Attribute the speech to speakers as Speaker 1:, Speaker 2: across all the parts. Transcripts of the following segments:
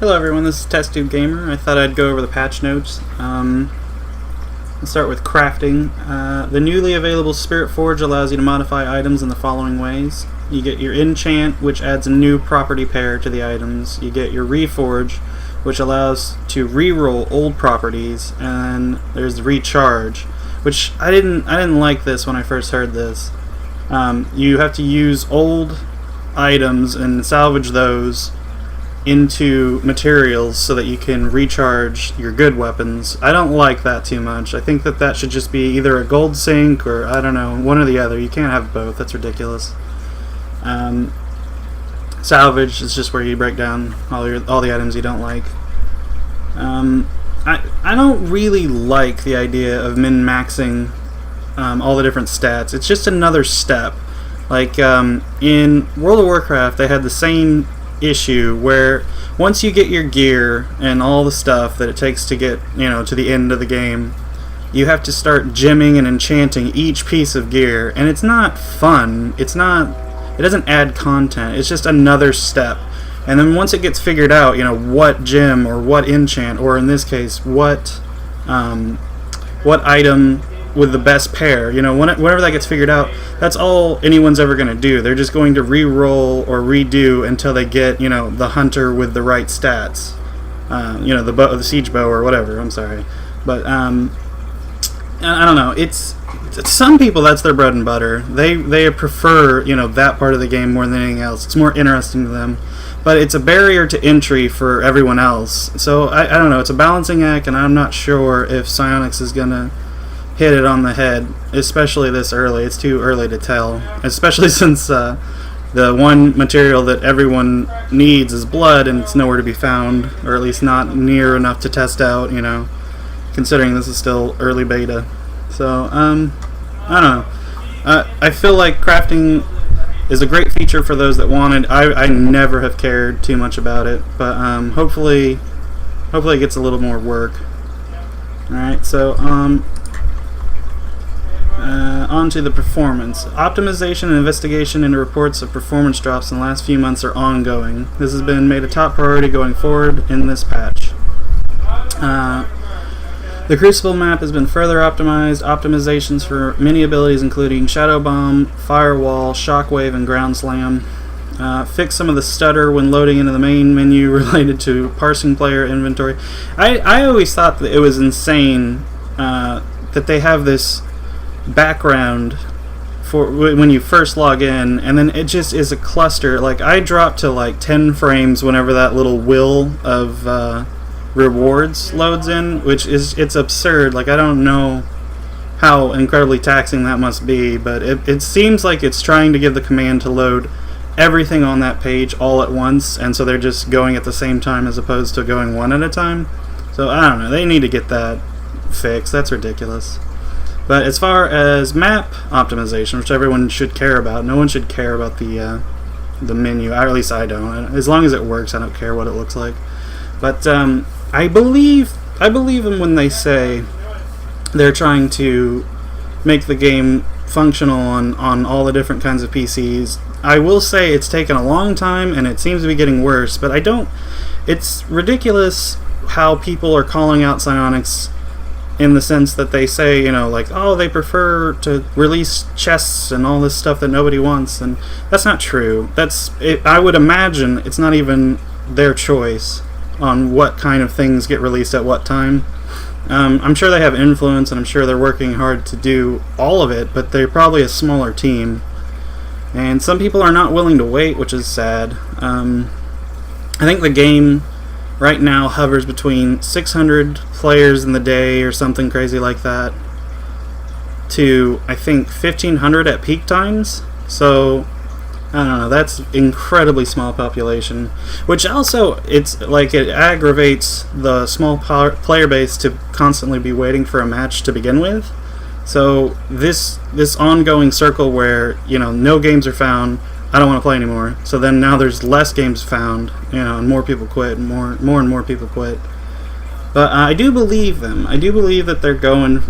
Speaker 1: Hello everyone, this is TestTube Gamer. I thought I'd go over the patch notes. Let's start with crafting. The newly available Spirit Forge allows you to modify items in the following ways. You get your Enchant, which adds a new property pair to the items. You get your Reforge, which allows to re-roll old properties, and there's the Recharge, which I didn't like this when I first heard this. You have to use old items and salvage those into materials so that you can recharge your good weapons. I don't like that too much. I think that should just be either a gold sink or, I don't know, one or the other. You can't have both. That's ridiculous. Salvage is just where you break down all the items you don't like. I don't really like the idea of min-maxing all the different stats. It's just another step. Like in World of Warcraft, they had the same issue where once you get your gear and all the stuff that it takes to get, to the end of the game, you have to start gemming and enchanting each piece of gear, and it's not fun. It doesn't add content. It's just another step. And then once it gets figured out, what gem or what enchant, or in this case, what item with the best pair, whenever that gets figured out, that's all anyone's ever going to do. They're just going to re-roll or redo until they get, the hunter with the right stats. The siege bow or whatever, I'm sorry. But, I don't know, it's some people, that's their bread and butter. They prefer, that part of the game more than anything else. It's more interesting to them. But it's a barrier to entry for everyone else. So, I don't know, it's a balancing act, and I'm not sure if Psionics is going to hit it on the head, especially this early. It's too early to tell, especially since the one material that everyone needs is blood, and it's nowhere to be found, or at least not near enough to test out, considering this is still early beta. So, I don't know. I feel like crafting is a great feature for those that want it. I never have cared too much about it, but hopefully it gets a little more work. Alright, so on to the performance. Optimization and investigation into reports of performance drops in the last few months are ongoing. This has been made a top priority going forward in this patch. The Crucible map has been further optimized. Optimizations for many abilities including Shadow Bomb, Firewall, Shockwave, and Ground Slam. Fix some of the stutter when loading into the main menu related to parsing player inventory. I always thought that it was insane that they have this background for when you first log in, and then it just is a cluster. Like, I dropped to like 10 frames whenever that little wheel of rewards loads in, it's absurd. Like, I don't know how incredibly taxing that must be, but it seems like it's trying to give the command to load everything on that page all at once, and so they're just going at the same time as opposed to going one at a time. So I don't know, they need to get that fixed. That's ridiculous. But as far as map optimization, which everyone should care about, no one should care about the menu, or at least I don't. As long as it works, I don't care what it looks like. But I believe them when they say they're trying to make the game functional on all the different kinds of PCs. I will say it's taken a long time, and it seems to be getting worse, but it's ridiculous how people are calling out Psionics in the sense that they say, they prefer to release chests and all this stuff that nobody wants, and that's not true. I would imagine it's not even their choice on what kind of things get released at what time. I'm sure they have influence, and I'm sure they're working hard to do all of it, but they're probably a smaller team. And some people are not willing to wait, which is sad. I think the game right now hovers between 600 players in the day or something crazy like that to, I think, 1,500 at peak times. So, I don't know, that's incredibly small population, which also, it aggravates the small player base to constantly be waiting for a match to begin with. So this ongoing circle where, no games are found, I don't want to play anymore. So then now there's less games found, and more people quit, and more people quit. But I do believe them. I do believe that they're going,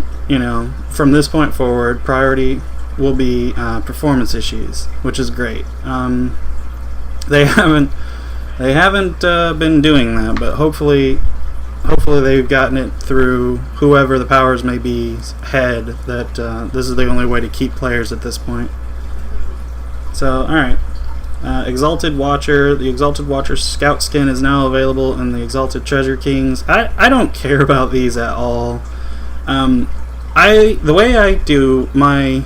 Speaker 1: from this point forward, priority will be performance issues, which is great. They haven't They haven't been doing that, but hopefully they've gotten it through whoever the powers may be head that this is the only way to keep players at this point. So, alright. Exalted Watcher. The Exalted Watcher Scout skin is now available in the Exalted Treasure Kings. I don't care about these at all. The way I do my...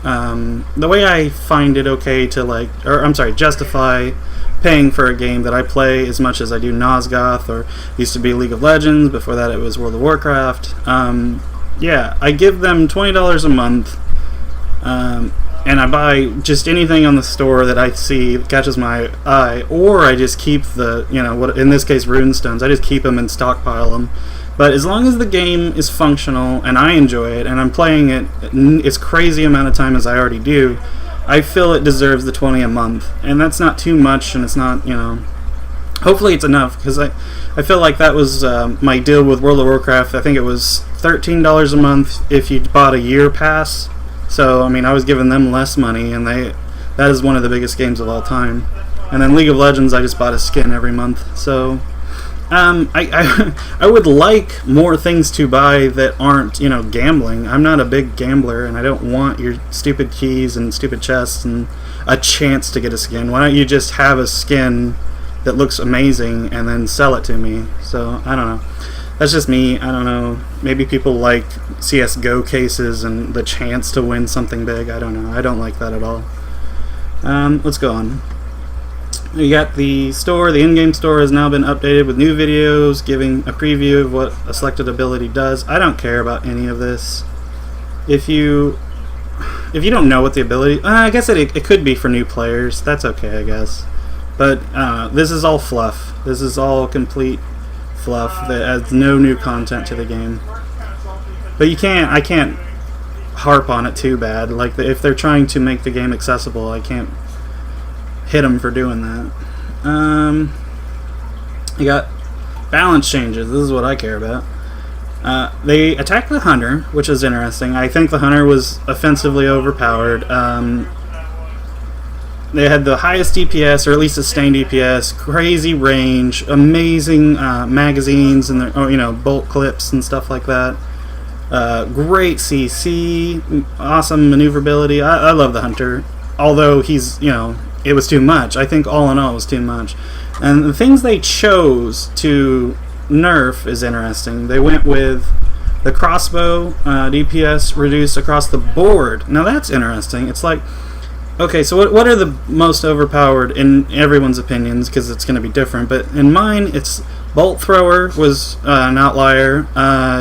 Speaker 1: the way I find it okay to justify paying for a game that I play as much as I do Nosgoth, or used to be League of Legends, before that it was World of Warcraft. Yeah, I give them $20 a month, and I buy just anything on the store that I see catches my eye, or I just keep the, what in this case runestones, I just keep them and stockpile them. But as long as the game is functional and I enjoy it and I'm playing it as crazy amount of time as I already do, I feel it deserves the $20 a month. And that's not too much, and it's not, hopefully it's enough, because I feel like that was my deal with World of Warcraft. I think it was $13 a month if you bought a year pass. So, I was giving them less money, and that is one of the biggest games of all time. And then League of Legends, I just bought a skin every month. So, I would like more things to buy that aren't, gambling. I'm not a big gambler, and I don't want your stupid keys and stupid chests and a chance to get a skin. Why don't you just have a skin that looks amazing and then sell it to me? So, I don't know. That's just me. I don't know. Maybe people like CSGO cases and the chance to win something big. I don't know. I don't like that at all. Let's go on. You got the store. The in-game store has now been updated with new videos giving a preview of what a selected ability does. I don't care about any of this. If you don't know what the ability... I guess it could be for new players. That's okay, I guess. But this is all fluff. This is all complete fluff that adds no new content to the game. But I can't harp on it too bad. Like, if they're trying to make the game accessible, I can't hit them for doing that. You got balance changes. This is what I care about. They attacked the hunter, which is interesting. I think the hunter was offensively overpowered. They had the highest DPS, or at least sustained DPS, crazy range, amazing magazines and bolt clips and stuff like that. Great CC, awesome maneuverability. I love the hunter, although he's it was too much. I think all in all it was too much. And the things they chose to nerf is interesting. They went with the crossbow DPS reduced across the board. Now that's interesting. It's like, okay, so what are the most overpowered in everyone's opinions, because it's going to be different, but in mine it's bolt thrower was an outlier.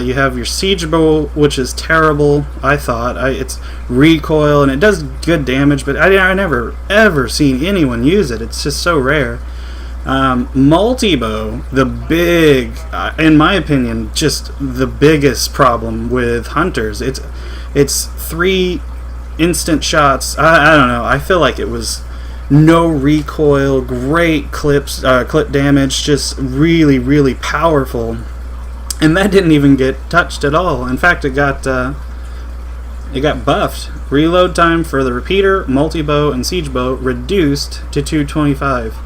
Speaker 1: You have your siege bow, which is terrible, I thought. It's recoil, and it does good damage, but I never ever seen anyone use it. It's just so rare. Multi-bow, the big, in my opinion, just the biggest problem with hunters. It's 3 instant shots. I don't know. I feel like it was no recoil, great clip damage, just really, really powerful. And that didn't even get touched at all. In fact, it got buffed. Reload time for the repeater, multi-bow, and siege bow reduced to 225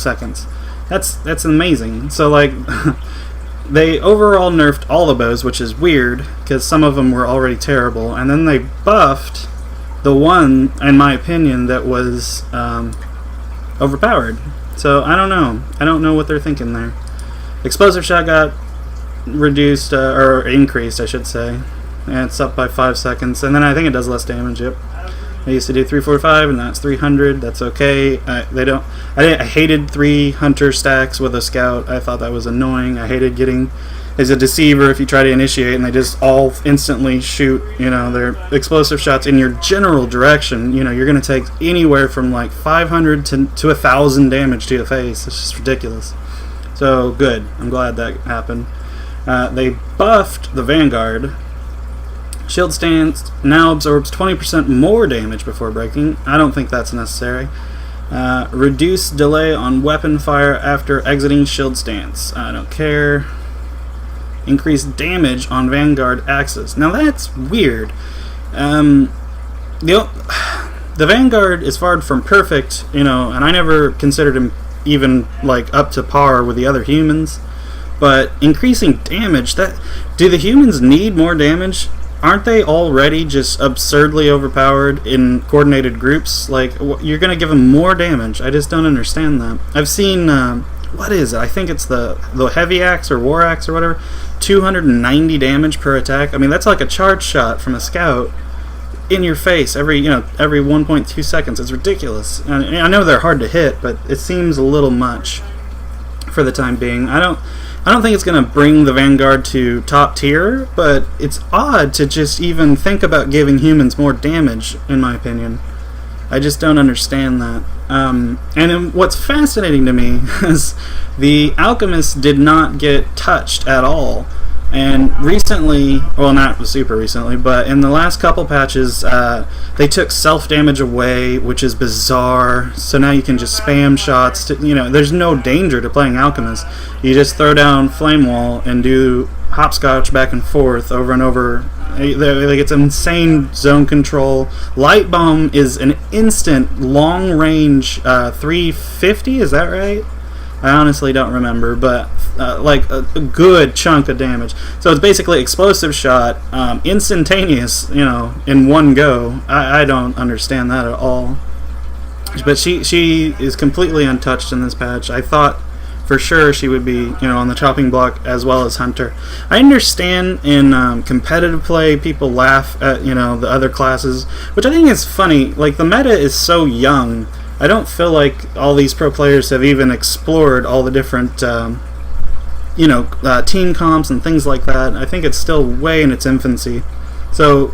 Speaker 1: seconds. That's amazing. So like, they overall nerfed all the bows, which is weird because some of them were already terrible, and then they buffed the one, in my opinion, that was overpowered. So I don't know. I don't know what they're thinking there. Explosive shot got reduced, or increased, I should say. And it's up by 5 seconds. And then I think it does less damage, yep. I used to do 345, and that's 300. That's okay. I hated 3 hunter stacks with a scout. I thought that was annoying. I hated getting as a deceiver if you try to initiate and they just all instantly shoot, their explosive shots in your general direction. You're going to take anywhere from like 500 to 1,000 damage to the face. It's just ridiculous. So good. I'm glad that happened. They buffed the Vanguard. Shield stance now absorbs 20% more damage before breaking. I don't think that's necessary. Reduce delay on weapon fire after exiting shield stance. I don't care. Increase damage on Vanguard axes. Now that's weird. The Vanguard is far from perfect, and I never considered him even like up to par with the other humans. But increasing damage, do the humans need more damage? Aren't they already just absurdly overpowered in coordinated groups? Like, you're going to give them more damage. I just don't understand that. I've seen, what is it? I think it's the heavy axe or war axe or whatever. 290 damage per attack. I mean, that's like a charge shot from a scout in your face every 1.2 seconds. It's ridiculous. And I know they're hard to hit, but it seems a little much for the time being. I don't think it's going to bring the Vanguard to top tier, but it's odd to just even think about giving humans more damage, in my opinion. I just don't understand that. And what's fascinating to me is the alchemists did not get touched at all. And recently, well, not super recently, but in the last couple patches, they took self-damage away, which is bizarre. So now you can just spam shots. There's no danger to playing Alchemist. You just throw down Flame Wall and do hopscotch back and forth over and over. Like, it's insane zone control. Light Bomb is an instant long-range 350, is that right? I honestly don't remember, but like a good chunk of damage. So it's basically explosive shot, instantaneous, in one go. I don't understand that at all. But she is completely untouched in this patch. I thought for sure she would be, on the chopping block as well as Hunter. I understand in competitive play people laugh at, the other classes, which I think is funny. Like, the meta is so young. I don't feel like all these pro players have even explored all the different, team comps and things like that. I think it's still way in its infancy. So,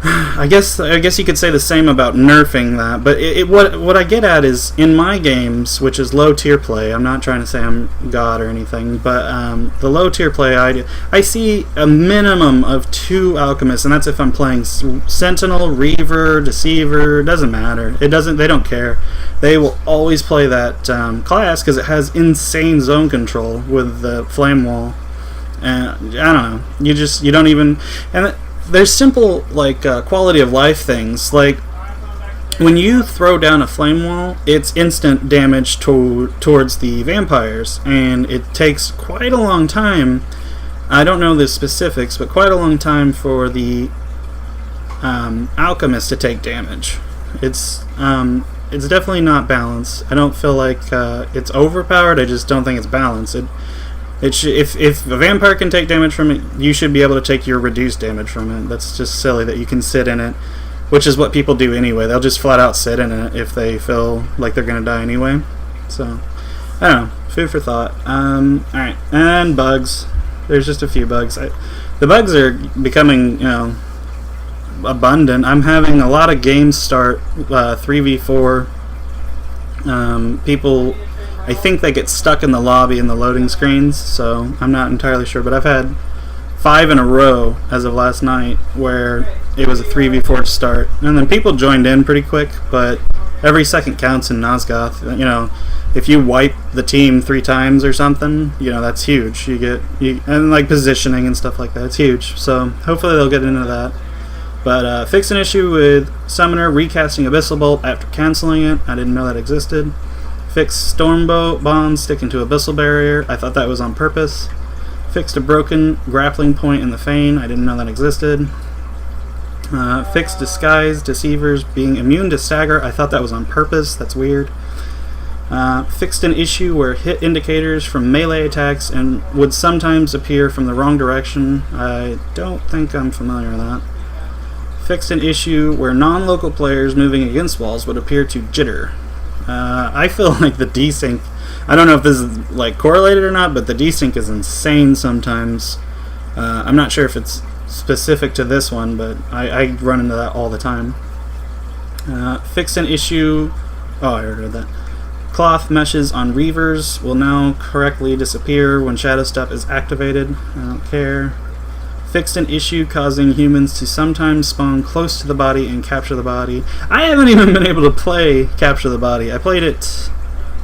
Speaker 1: I guess you could say the same about nerfing that. But what I get at is, in my games, which is low tier play, I'm not trying to say I'm God or anything, but the low tier play, I see a minimum of 2 alchemists, and that's if I'm playing Sentinel, Reaver, Deceiver. Doesn't matter. They don't care. They will always play that class because it has insane zone control with the Flame Wall. And I don't know. You don't even. And there's simple, like, quality of life things. Like, when you throw down a flame wall, it's instant damage towards the vampires, and it takes quite a long time. I don't know the specifics, but quite a long time for the alchemist to take damage. It's definitely not balanced. I don't feel like it's overpowered. I just don't think it's balanced. If a vampire can take damage from it, you should be able to take your reduced damage from it. That's just silly that you can sit in it, which is what people do anyway. They'll just flat out sit in it if they feel like they're going to die anyway. So, I don't know. Food for thought. Alright. And bugs. There's just a few bugs. The bugs are becoming, abundant. I'm having a lot of games start 3v4. People, I think they get stuck in the lobby in the loading screens, so I'm not entirely sure, but I've had 5 in a row as of last night where it was a 3v4 start, and then people joined in pretty quick, but every second counts in Nosgoth. If you wipe the team 3 times or something, that's huge. And like positioning and stuff like that, it's huge. So hopefully they'll get into that. But fix an issue with Summoner recasting Abyssal Bolt after canceling it. I didn't know that existed. Fixed Stormbolt bombs sticking to Abyssal Barrier. I thought that was on purpose. Fixed a broken grappling point in the Fane. I didn't know that existed. Fixed Disguise Deceivers being immune to stagger. I thought that was on purpose. That's weird. Fixed an issue where hit indicators from melee attacks and would sometimes appear from the wrong direction. I don't think I'm familiar with that. Fixed an issue where non-local players moving against walls would appear to jitter. I feel like the desync, I don't know if this is like correlated or not, but the desync is insane sometimes. I'm not sure if it's specific to this one, but I run into that all the time. Fixed an issue, oh, I already read that. Cloth meshes on Reavers will now correctly disappear when Shadow Step is activated. I don't care. Fixed an issue causing humans to sometimes spawn close to the body and capture the body. I haven't even been able to play Capture the Body. I played it,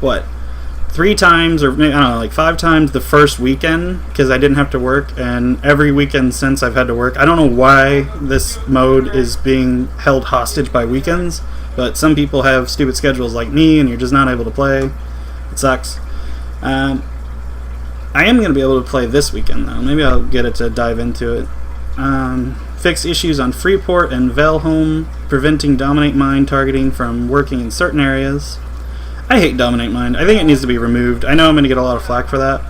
Speaker 1: 3 times, or maybe, I don't know, like 5 times the first weekend, because I didn't have to work, and every weekend since I've had to work. I don't know why this mode is being held hostage by weekends, but some people have stupid schedules like me, and you're just not able to play. It sucks. I am going to be able to play this weekend, though. Maybe I'll get it to dive into it. Fix issues on Freeport and Velholm, preventing Dominate Mind targeting from working in certain areas. I hate Dominate Mind. I think it needs to be removed. I know I'm going to get a lot of flack for that.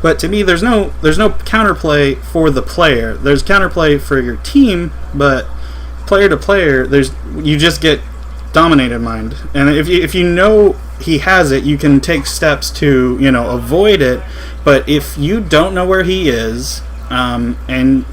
Speaker 1: But to me, there's no counterplay for the player. There's counterplay for your team, but player to player, you just get dominated mind. And if you know he has it, you can take steps to avoid it. But if you don't know where he is, and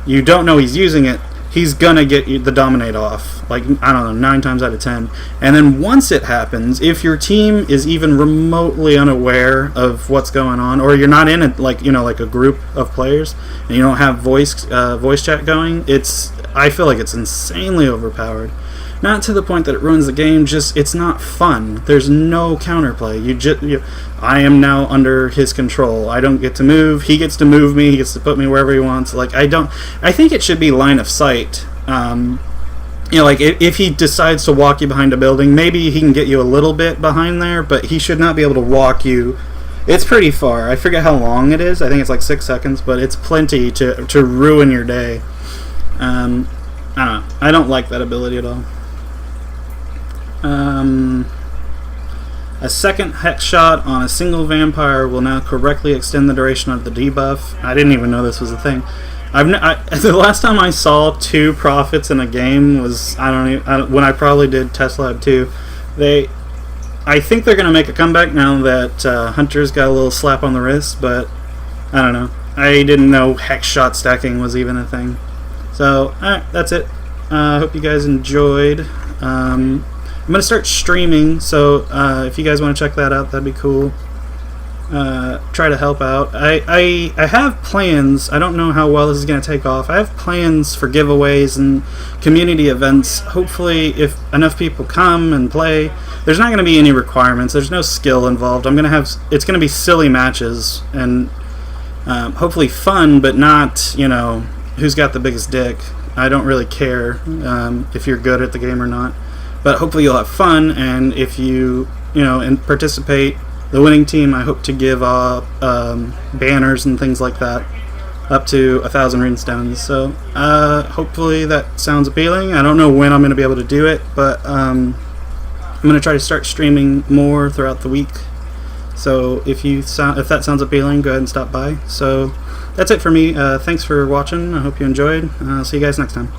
Speaker 1: you don't know he's using it, he's gonna get the dominate off, like, I don't know, 9 times out of 10. And then once it happens, if your team is even remotely unaware of what's going on, or you're not in a like a group of players and you don't have voice chat going, I feel like it's insanely overpowered. Not to the point that it ruins the game, just it's not fun. There's no counterplay. I am now under his control. I don't get to move. He gets to move me. He gets to put me wherever he wants. Like, I think it should be line of sight. Like if he decides to walk you behind a building, maybe he can get you a little bit behind there, but he should not be able to walk you. It's pretty far. I forget how long it is. I think it's like 6 seconds, but it's plenty to ruin your day. I don't know. I don't like that ability at all. A second hex shot on a single vampire will now correctly extend the duration of the debuff. I didn't even know this was a thing. The last time I saw 2 prophets in a game was when I probably did Test Lab 2. I think they're going to make a comeback now that Hunter's got a little slap on the wrist, but I don't know. I didn't know hex shot stacking was even a thing. So, alright, that's it. I hope you guys enjoyed. I'm going to start streaming, so if you guys want to check that out, that'd be cool. Try to help out. I have plans. I don't know how well this is going to take off. I have plans for giveaways and community events. Hopefully, if enough people come and play, there's not going to be any requirements. There's no skill involved. It's going to be silly matches and hopefully fun, but not, who's got the biggest dick. I don't really care if you're good at the game or not. But hopefully you'll have fun, and if you and participate, the winning team, I hope to give banners and things like that, up to 1,000 runestones. So hopefully that sounds appealing. I don't know when I'm going to be able to do it, but I'm going to try to start streaming more throughout the week. So if that sounds appealing, go ahead and stop by. So that's it for me. Thanks for watching. I hope you enjoyed. See you guys next time.